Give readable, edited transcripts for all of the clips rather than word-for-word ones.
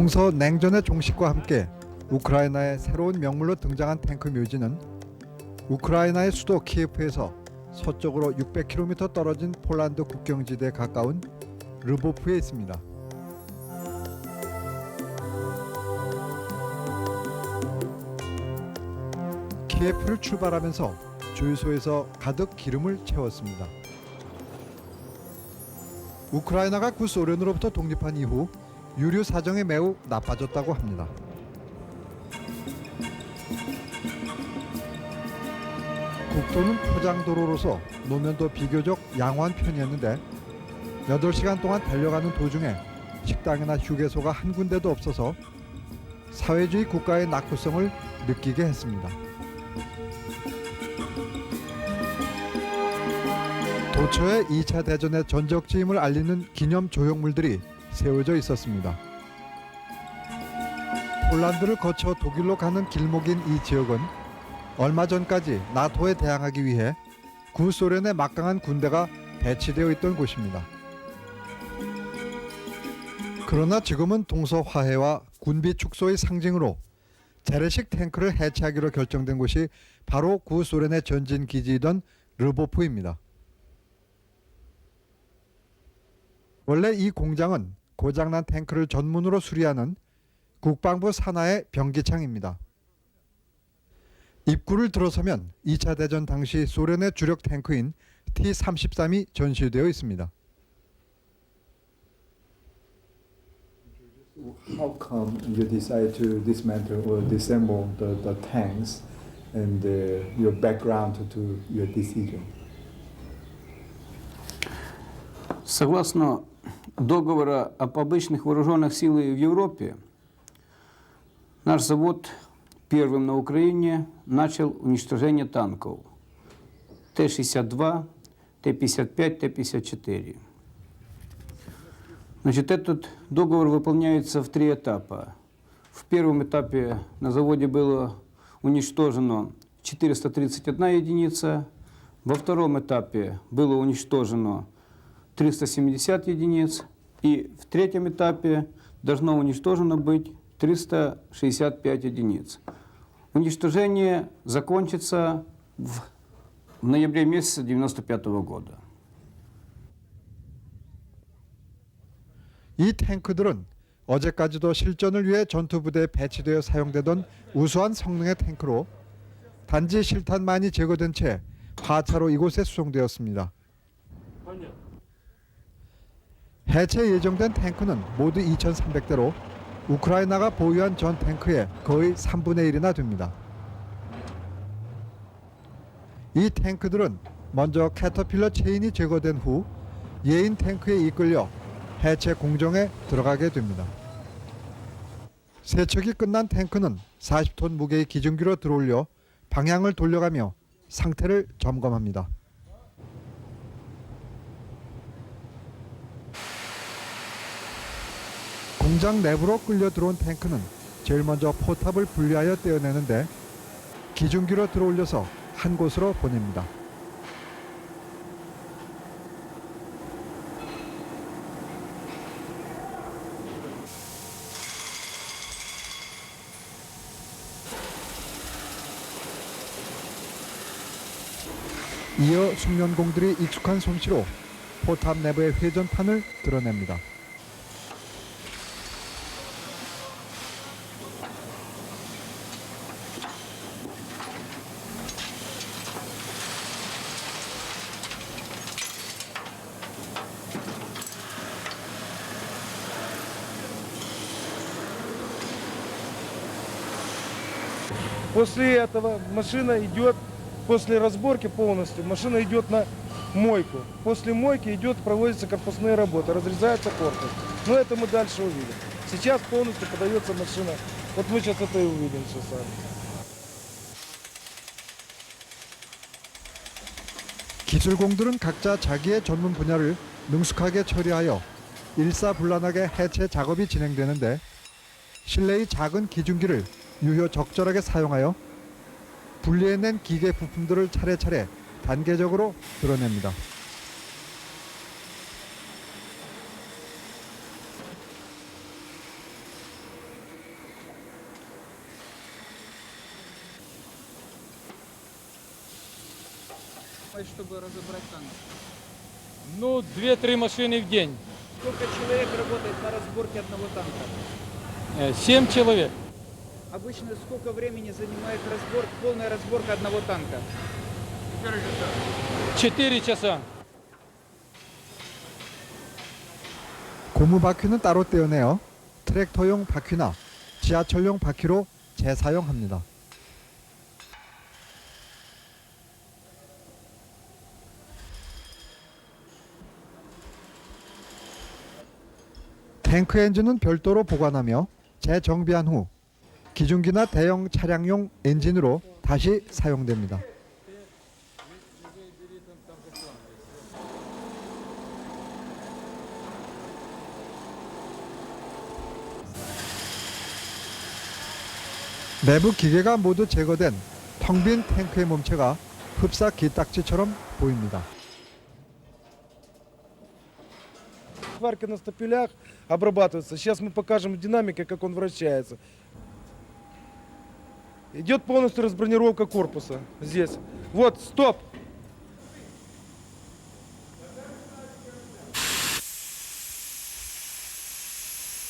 동서냉전의 종식과 함께 우크라이나의 새로운 명물로 등장한 탱크 묘지는 우크라이나의 수도 키예프에서 서쪽으로 600km 떨어진 폴란드 국경지대에 가까운 르보프에 있습니다. 키예프를 출발하면서 주유소에서 가득 기름을 채웠습니다. 우크라이나가 구소련으로부터 독립한 이후 유류 사정이 매우 나빠졌다고 합니다. 국도는 포장도로로서 노면도 비교적 양호한 편이었는데 8시간 동안 달려가는 도중에 식당이나 휴게소가 한 군데도 없어서 사회주의 국가의 낙후성을 느끼게 했습니다. 도처에 2차 대전의 전적지임을 알리는 기념 조형물들이 세워져 있었습니다. 폴란드를 거쳐 독일로 가는 길목인 이 지역은 얼마 전까지 나토에 대항하기 위해 구소련의 막강한 군대가 배치되어 있던 곳입니다. 그러나 지금은 동서화해와 군비 축소의 상징으로 재래식 탱크를 해체하기로 결정된 곳이 바로 구소련의 전진 기지이던 르보프입니다. 원래 이 공장은 고장난 탱크를 전문으로 수리하는 국방부 산하의 병기창입니다. 입구를 들어서면 2차 대전 당시 소련의 주력 탱크인 T-33이 전시되어 있습니다. How come you decide to dismantle or disassemble the tanks and your background to your decision? Согласно договора об обычных вооруженных силах в Европе, наш завод первым на Украине начал уничтожение танков Т-62, Т-55, Т-54. Значит, этот договор выполняется в 3 этапа. В первом этапе на заводе было уничтожено 431 единица, во втором этапе было уничтожено 370 единиц, и в третьем этапе должно уничтожено быть 365 единиц. Уничтожение закончится в ноябре месяце 1995 года. 이 탱크들은 어제까지도 실전을 위해 전투부대에 배치되어 사용되던 우수한 성능의 탱크로 단지 실탄만이 제거된 채 하차로 이곳에 수송되었습니다. 해체 예정된 탱크는 모두 2,300대로 우크라이나가 보유한 전 탱크의 거의 3분의 1이나 됩니다. 이 탱크들은 먼저 캐터필러 체인이 제거된 후 예인 탱크에 이끌려 해체 공정에 들어가게 됩니다. 세척이 끝난 탱크는 40톤 무게의 기중기로 들어올려 방향을 돌려가며 상태를 점검합니다. 공장 내부로 끌려 들어온 탱크는 제일 먼저 포탑을 분리하여 떼어내는데 기중기로 들어올려서 한 곳으로 보냅니다. 이어 숙련공들이 익숙한 솜씨로 포탑 내부의 회전판을 드러냅니다. После этого машина идет, после разборки полностью, машина идет на мойку. После мойки проводятся корпусные работы, разрезается корпус. Но это мы дальше увидим. Сейчас полностью подается машина. Вот мы сейчас это и увидим все сами. 기술공들은 각자 자기의 전문 분야를 능숙하게 처리하여 일사불란하게 해체 작업이 진행되는데 실내의 작은 기중기를 유효 적절하게 사용하여 분리해낸 기계 부품들을 차례차례 단계적으로 드러냅니다. чтобы разобрать танк? Ну, 2-3 машины в день. Сколько человек работает на разборке одного танка? 7 человек. Обычно сколько времени занимает полная разборка одного танка? 4 часа. 고무 바퀴는 따로 떼어내어 트랙터용 바퀴나 지하철용 바퀴로 재사용합니다. 탱크 엔진은 별도로 보관하며 재정비한 후 기중기나 대형 차량용 엔진으로 다시 사용됩니다. 내부 기계가 모두 제거된 텅 빈 탱크의 몸체가 흡사 기딱지처럼 보입니다. Сварка на стапелях обрабатывается. Сейчас мы покажем в динамике, как он вращается. Идет полностью разбронировка корпуса здесь. Вот, стоп!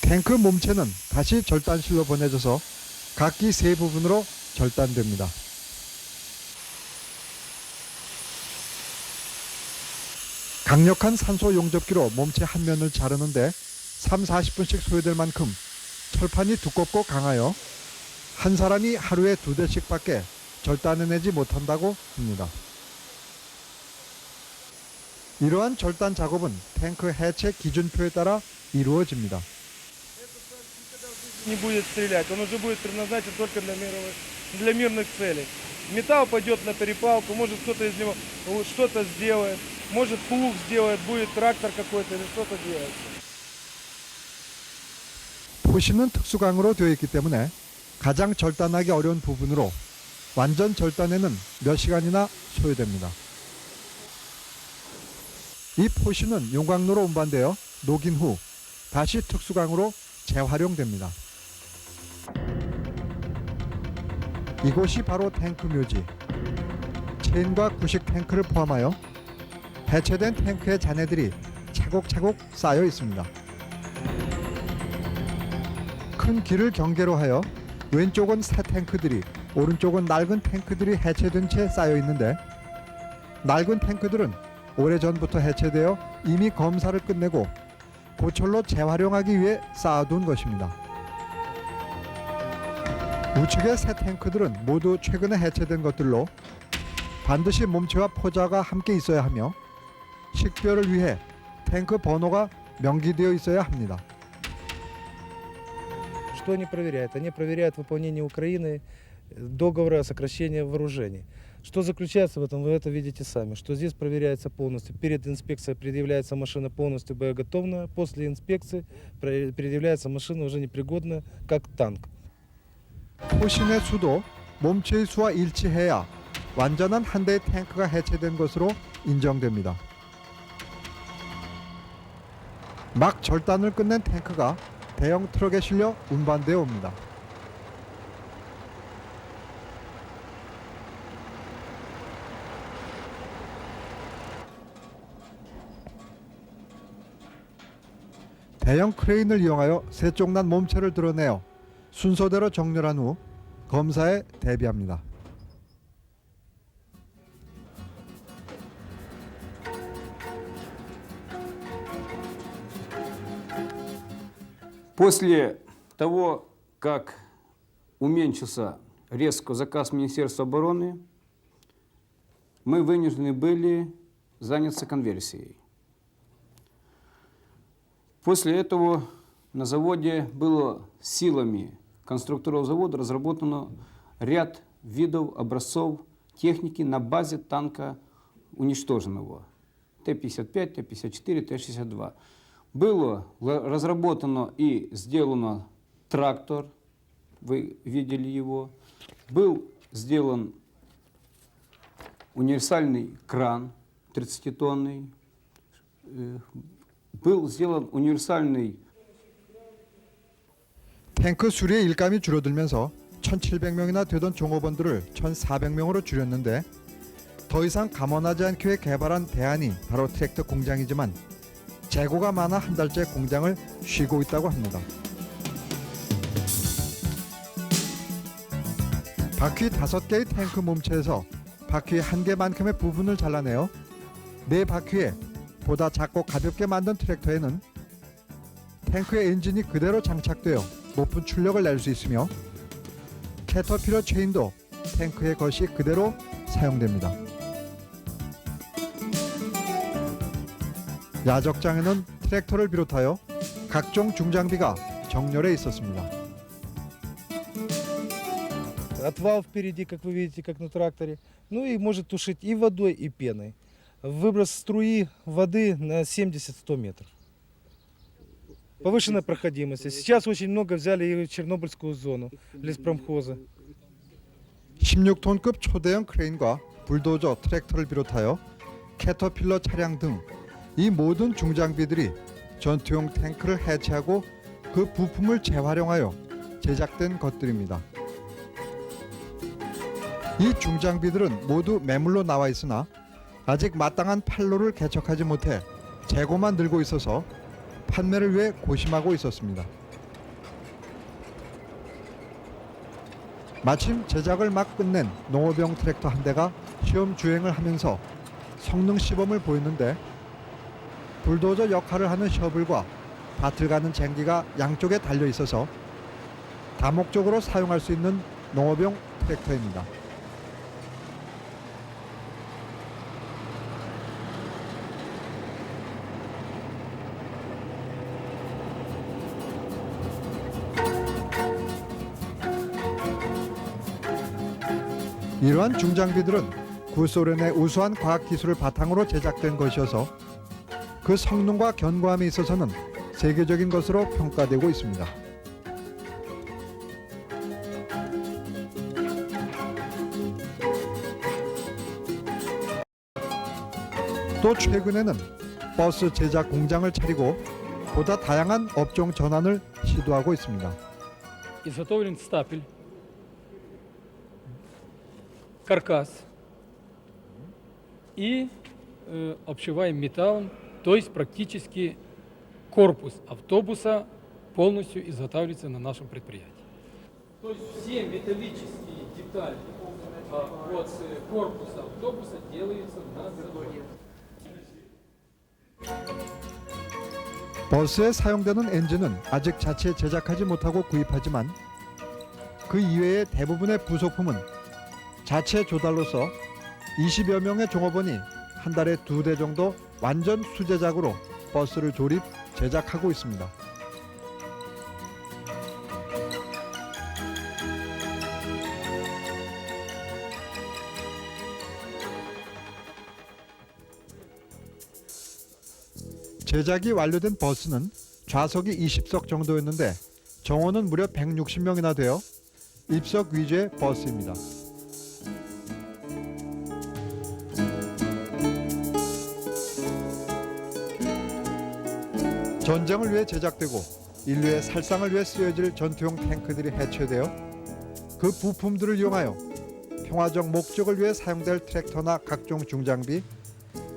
탱크 몸체는 다시 절단실로 보내져서 각기 세 부분으로 절단됩니다. 강력한 산소 용접기로 몸체 한 면을 자르는데 3-40분씩 소요될 만큼 철판이 두껍고 강하여 한 사람이 하루에 2대씩밖에 절단해내지 못한다고 합니다. 이러한 절단 작업은 탱크 해체 기준표에 따라 이루어집니다. Не будет стрелять, он уже будет предназначен только для мирных целей. Металл пойдет на перепалку, может кто-то из него что-то сделает, может плуг сделает, будет трактор какой-то или что-то делать. 포신은 특수강으로 되어 있기 때문에 가장 절단하기 어려운 부분으로 완전 절단에는 몇 시간이나 소요됩니다. 이 포신은 용광로로 운반되어 녹인 후 다시 특수강으로 재활용됩니다. 이곳이 바로 탱크 묘지. 체인과 구식 탱크를 포함하여 해체된 탱크의 잔해들이 차곡차곡 쌓여 있습니다. 큰 길을 경계로 하여 왼쪽은 새 탱크들이, 오른쪽은 낡은 탱크들이 해체된 채 쌓여 있는데, 낡은 탱크들은 오래전부터 해체되어 이미 검사를 끝내고 고철로 재활용하기 위해 쌓아둔 것입니다. 우측의 새 탱크들은 모두 최근에 해체된 것들로 반드시 몸체와 포자가 함께 있어야 하며 식별을 위해 탱크 번호가 명기되어 있어야 합니다. Что они проверяют? Они проверяют выполнение Украины договора о сокращении вооружений. Что заключается в этом, вы это видите сами, что здесь проверяется полностью. Перед инспекцией предъявляется машина полностью боеготовная, после инспекции предъявляется машина уже непригодная, как танк. 포신의 수도 몸체의 수와 일치해야 완전한 한 대의 탱크가 해체된 것으로 인정됩니다. 막 절단을 끝낸 탱크가 대형 트럭에 실려 운반되어 옵니다. 대형 크레인을 이용하여 세쪽난 몸체를 드러내어 순서대로 정렬한 후 검사에 대비합니다. После того, как уменьшился резко заказ Министерства обороны, мы вынуждены были заняться конверсией. После этого на заводе было силами конструкторов завода разработано ряд видов образцов техники на базе танка уничтоженного Т-55, Т-54, Т-62. Было разработано и сделано трактор, вы видели его. Был сделан универсальный кран 30-тонный. Был сделан универсальный. 탱크 수리의 일감이 줄어들면서 1,700명이나 되던 종업원들을 1,400명으로 줄였는데 더 이상 감원하지 않기 위해 개발한 대안이 바로 트랙터 공장이지만 재고가 많아 한 달째 공장을 쉬고 있다고 합니다. 바퀴 5개의 탱크 몸체에서 바퀴 1개만큼의 부분을 잘라내어 4바퀴에 보다 작고 가볍게 만든 트랙터에는 탱크의 엔진이 그대로 장착되어 높은 출력을 낼 수 있으며 캐터필러 체인도 탱크의 것이 그대로 사용됩니다. 야적장에는 트랙터를 비롯하여 각종 중장비가 정렬해 있었습니다. Отвал впереди, как вы видите, как на тракторе. Ну и может тушить и водой, и пеной. Выброс струи воды на 70-100 метров. Повышенная проходимость. Сейчас очень много взяли и Чернобыльскую зону леспромхоза. 16톤급 초대형 크레인과 불도저, 트랙터를 비롯하여 캐터필러 차량 등 이 모든 중장비들이 전투용 탱크를 해체하고 그 부품을 재활용하여 제작된 것들입니다. 이 중장비들은 모두 매물로 나와 있으나 아직 마땅한 판로를 개척하지 못해 재고만 늘고 있어서 판매를 위해 고심하고 있었습니다. 마침 제작을 막 끝낸 농업용 트랙터 한 대가 시험 주행을 하면서 성능 시범을 보였는데 불도저 역할을 하는 셔블과 밭을 가는 쟁기가 양쪽에 달려 있어서 다목적으로 사용할 수 있는 농업용 트랙터입니다. 이러한 중장비들은 구소련의 우수한 과학기술을 바탕으로 제작된 것이어서 그 성능과 견고함에 있어서는 세계적인 것으로 평가되고 있습니다. 또 최근에는 버스 제작 공장을 차리고 보다 다양한 업종 전환을 시도하고 있습니다. Изготовлен стапель, каркас и обшиваем металлом, то есть практически корпус автобуса полностью изготавливается на нашем предприятии. То есть все металлические детали от корпуса автобуса делаются на заводе. 버스에 사용되는 엔진은 아직 자체 제작하지 못하고 구입하지만 그 이외의 대부분의 부속품은 자체 조달로서 20여 명의 종업원이 한 달에 2대 정도 완전 수제작으로 버스를 조립, 제작하고 있습니다. 제작이 완료된 버스는 좌석이 20석 정도였는데 정원은 무려 160명이나 되어 입석 위주의 버스입니다. 전쟁을 위해 제작되고 인류의 살상을 위해 쓰여질 전투용 탱크들이 해체되어 그 부품들을 이용하여 평화적 목적을 위해 사용될 트랙터나 각종 중장비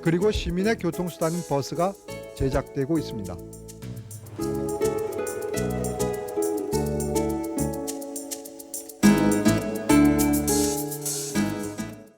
그리고 시민의 교통수단인 버스가 제작되고 있습니다.